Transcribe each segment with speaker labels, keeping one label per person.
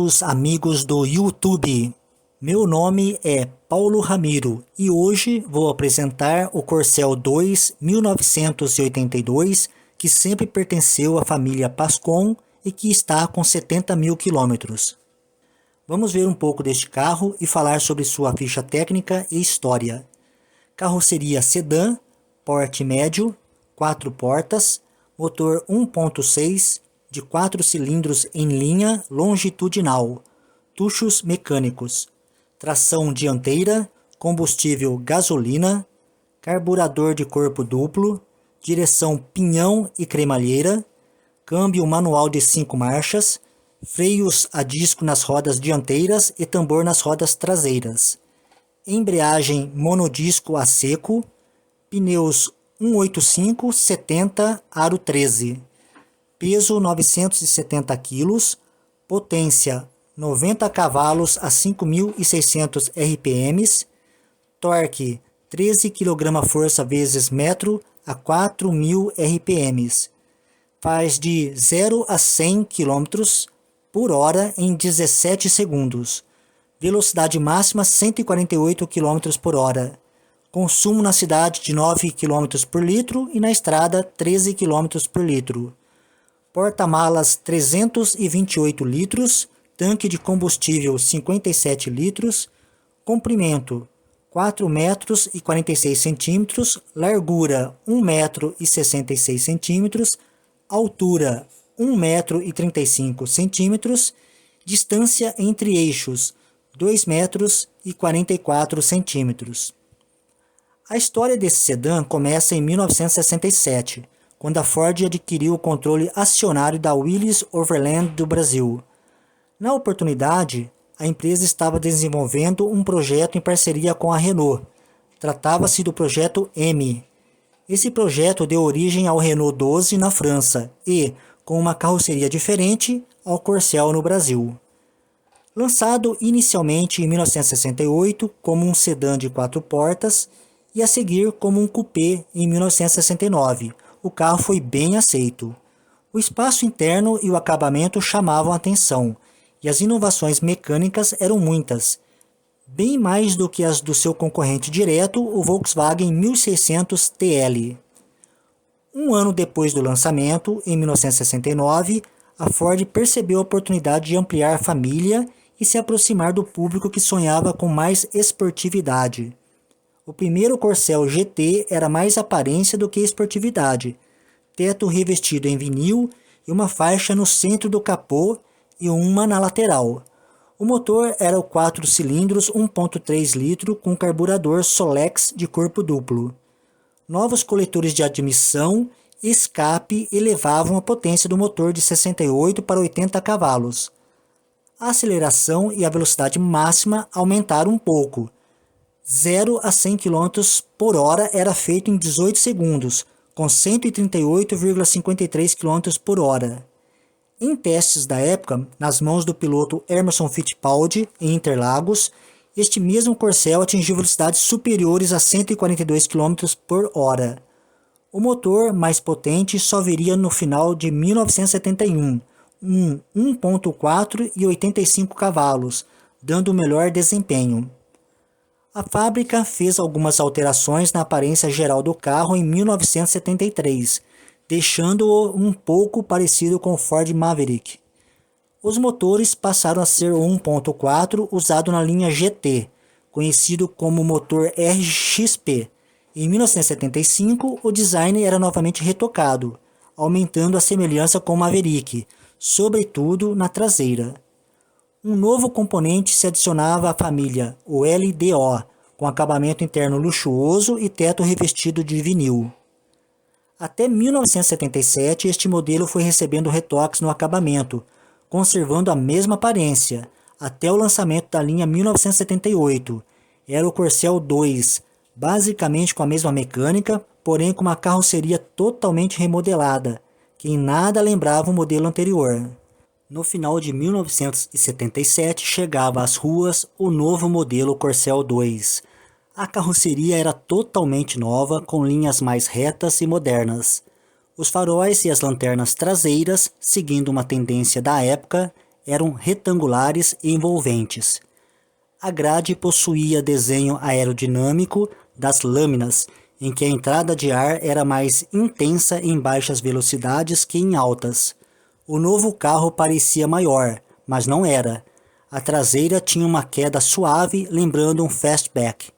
Speaker 1: caros amigos do YouTube. Meu nome é Paulo Ramiro e hoje vou apresentar o Corcel 2 1982, que sempre pertenceu à família Pascon e que está com 70 mil quilômetros. Vamos ver um pouco deste carro e falar sobre sua ficha técnica e história. Carroceria sedã, porte médio, 4 portas, motor 1.6 de 4 cilindros em linha longitudinal, tuchos mecânicos, tração dianteira, combustível gasolina, carburador de corpo duplo, direção pinhão e cremalheira, câmbio manual de 5 marchas, freios a disco nas rodas dianteiras e tambor nas rodas traseiras, embreagem monodisco a seco, pneus 185/70 aro 13, peso 970 kg, potência 90 cavalos a 5.600 RPM, torque 13 kgf vezes metro a 4.000 RPM, faz de 0 a 100 km por hora em 17 segundos, velocidade máxima 148 km por hora, consumo na cidade de 9 km por litro e na estrada 13 km por litro. Porta-malas 328 litros, tanque de combustível 57 litros, comprimento 4 metros e 46 centímetros, largura 1 metro e 66 centímetros, altura 1 metro e 35 centímetros, distância entre eixos 2 metros e 44 centímetros. A história desse sedã começa em 1967, quando a Ford adquiriu o controle acionário da Willys Overland do Brasil. Na oportunidade, a empresa estava desenvolvendo um projeto em parceria com a Renault. Tratava-se do projeto M. Esse projeto deu origem ao Renault 12 na França e, com uma carroceria diferente, ao Corcel no Brasil. Lançado inicialmente em 1968 como um sedã de 4 portas e a seguir como um coupé em 1969, o carro foi bem aceito. O espaço interno e o acabamento chamavam a atenção, e as inovações mecânicas eram muitas, bem mais do que as do seu concorrente direto, o Volkswagen 1600 TL. Um ano depois do lançamento, em 1969, a Ford percebeu a oportunidade de ampliar a família e se aproximar do público que sonhava com mais esportividade. O primeiro Corcel GT era mais aparência do que esportividade, teto revestido em vinil e uma faixa no centro do capô e uma na lateral. O motor era o 4 cilindros 1.3 litro com carburador Solex de corpo duplo. Novos coletores de admissão e escape elevavam a potência do motor de 68 para 80 cavalos. A aceleração e a velocidade máxima aumentaram um pouco. 0 a 100 km por hora era feito em 18 segundos, com 138,53 km por hora. Em testes da época, nas mãos do piloto Emerson Fittipaldi, em Interlagos, este mesmo Corcel atingiu velocidades superiores a 142 km por hora. O motor mais potente só viria no final de 1971, um 1.4 e 85 cavalos, dando o melhor desempenho. A fábrica fez algumas alterações na aparência geral do carro em 1973, deixando-o um pouco parecido com o Ford Maverick. Os motores passaram a ser o 1.4 usado na linha GT, conhecido como motor RXP. Em 1975, o design era novamente retocado, aumentando a semelhança com o Maverick, sobretudo na traseira. Um novo componente se adicionava à família, o LDO, com acabamento interno luxuoso e teto revestido de vinil. Até 1977, este modelo foi recebendo retoques no acabamento, conservando a mesma aparência, até o lançamento da linha 1978. Era o Corcel 2, basicamente com a mesma mecânica, porém com uma carroceria totalmente remodelada, que em nada lembrava o modelo anterior. No final de 1977 chegava às ruas o novo modelo Corcel 2. A carroceria era totalmente nova, com linhas mais retas e modernas. Os faróis e as lanternas traseiras, seguindo uma tendência da época, eram retangulares e envolventes. A grade possuía desenho aerodinâmico das lâminas, em que a entrada de ar era mais intensa em baixas velocidades que em altas. O novo carro parecia maior, mas não era. A traseira tinha uma queda suave, lembrando um fastback.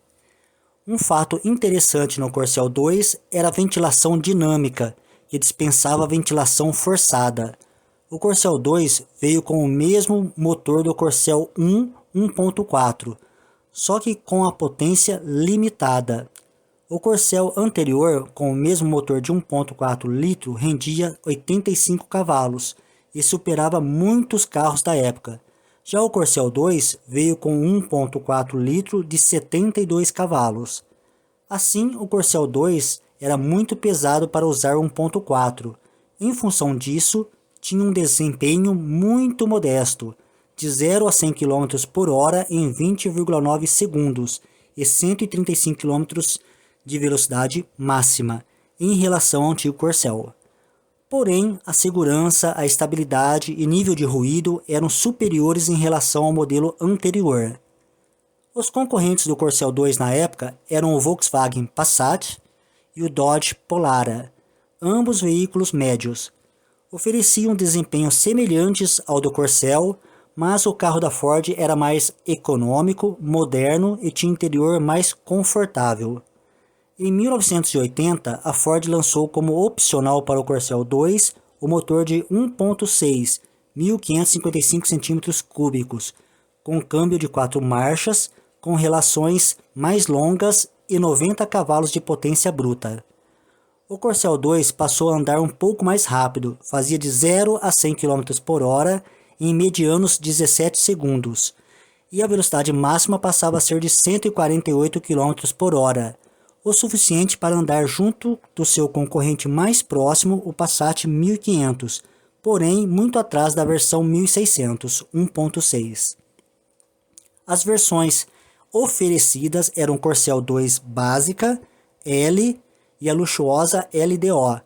Speaker 1: Um fato interessante no Corcel 2 era a ventilação dinâmica, que dispensava ventilação forçada. O Corcel 2 veio com o mesmo motor do Corcel 1 1.4, só que com a potência limitada. O Corcel anterior, com o mesmo motor de 1.4 litro, rendia 85 cavalos e superava muitos carros da época. Já o Corcel 2 veio com 1.4 litro de 72 cavalos. Assim, o Corcel 2 era muito pesado para usar 1.4. Em função disso, tinha um desempenho muito modesto, de 0 a 100 km por hora em 20,9 segundos e 135 km de velocidade máxima, em relação ao antigo Corcel. Porém, a segurança, a estabilidade e nível de ruído eram superiores em relação ao modelo anterior. Os concorrentes do Corcel 2 na época eram o Volkswagen Passat e o Dodge Polara, ambos veículos médios. Ofereciam desempenhos semelhantes ao do Corcel, mas o carro da Ford era mais econômico, moderno e tinha interior mais confortável. Em 1980, a Ford lançou como opcional para o Corcel 2 o motor de 1.6, 1.555 cm3, com câmbio de 4 marchas, com relações mais longas e 90 cavalos de potência bruta. O Corcel 2 passou a andar um pouco mais rápido, fazia de 0 a 100 km por hora em medianos 17 segundos, e a velocidade máxima passava a ser de 148 km por hora, o suficiente para andar junto do seu concorrente mais próximo, o Passat 1500, porém muito atrás da versão 1600, 1.6. As versões oferecidas eram Corcel 2 básica, L e a luxuosa LDO,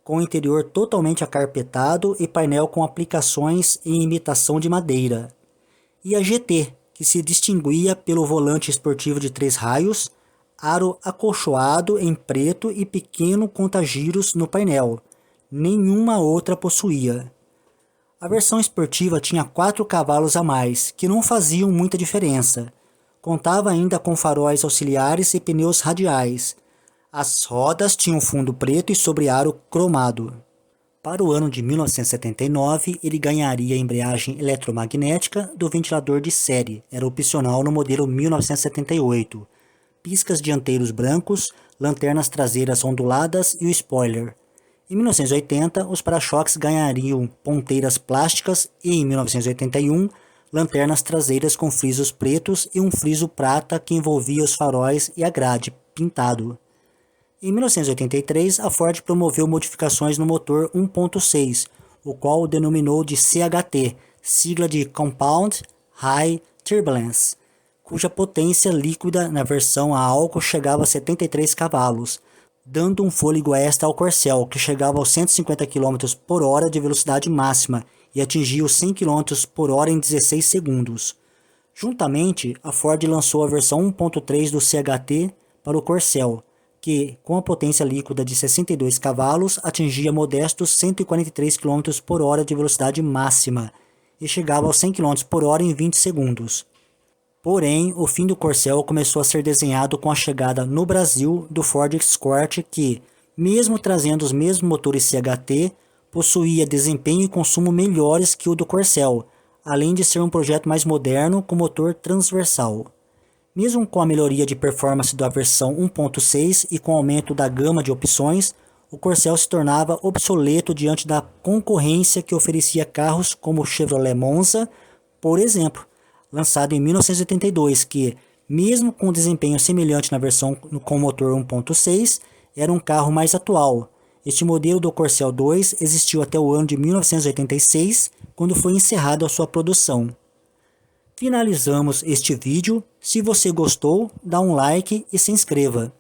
Speaker 1: com interior totalmente acarpetado e painel com aplicações em imitação de madeira, e a GT, que se distinguia pelo volante esportivo de 3 raios, aro acolchoado em preto e pequeno contagiros no painel. Nenhuma outra possuía. A versão esportiva tinha 4 cavalos a mais, que não faziam muita diferença. Contava ainda com faróis auxiliares e pneus radiais. As rodas tinham fundo preto e sobrearo cromado. Para o ano de 1979, ele ganharia a embreagem eletromagnética do ventilador de série, era opcional no modelo 1978. Piscas dianteiros brancos, lanternas traseiras onduladas e o spoiler. Em 1980, os para-choques ganhariam ponteiras plásticas e, em 1981, lanternas traseiras com frisos pretos e um friso prata que envolvia os faróis e a grade, pintado. Em 1983, a Ford promoveu modificações no motor 1.6, o qual denominou de CHT, sigla de Compound High Turbulence, cuja potência líquida na versão a álcool chegava a 73 cavalos, dando um fôlego extra ao Corcel, que chegava aos 150 km por hora de velocidade máxima e atingia os 100 km por hora em 16 segundos. Juntamente, a Ford lançou a versão 1.3 do CHT para o Corcel, que, com a potência líquida de 62 cavalos, atingia modestos 143 km por hora de velocidade máxima e chegava aos 100 km por hora em 20 segundos. Porém, o fim do Corcel começou a ser desenhado com a chegada no Brasil do Ford Escort que, mesmo trazendo os mesmos motores CHT, possuía desempenho e consumo melhores que o do Corcel, além de ser um projeto mais moderno com motor transversal. Mesmo com a melhoria de performance da versão 1.6 e com o aumento da gama de opções, o Corcel se tornava obsoleto diante da concorrência que oferecia carros como o Chevrolet Monza, por exemplo, lançado em 1982, que, mesmo com desempenho semelhante na versão com motor 1.6, era um carro mais atual. Este modelo do Corcel 2 existiu até o ano de 1986, quando foi encerrada a sua produção. Finalizamos este vídeo. Se você gostou, dá um like e se inscreva.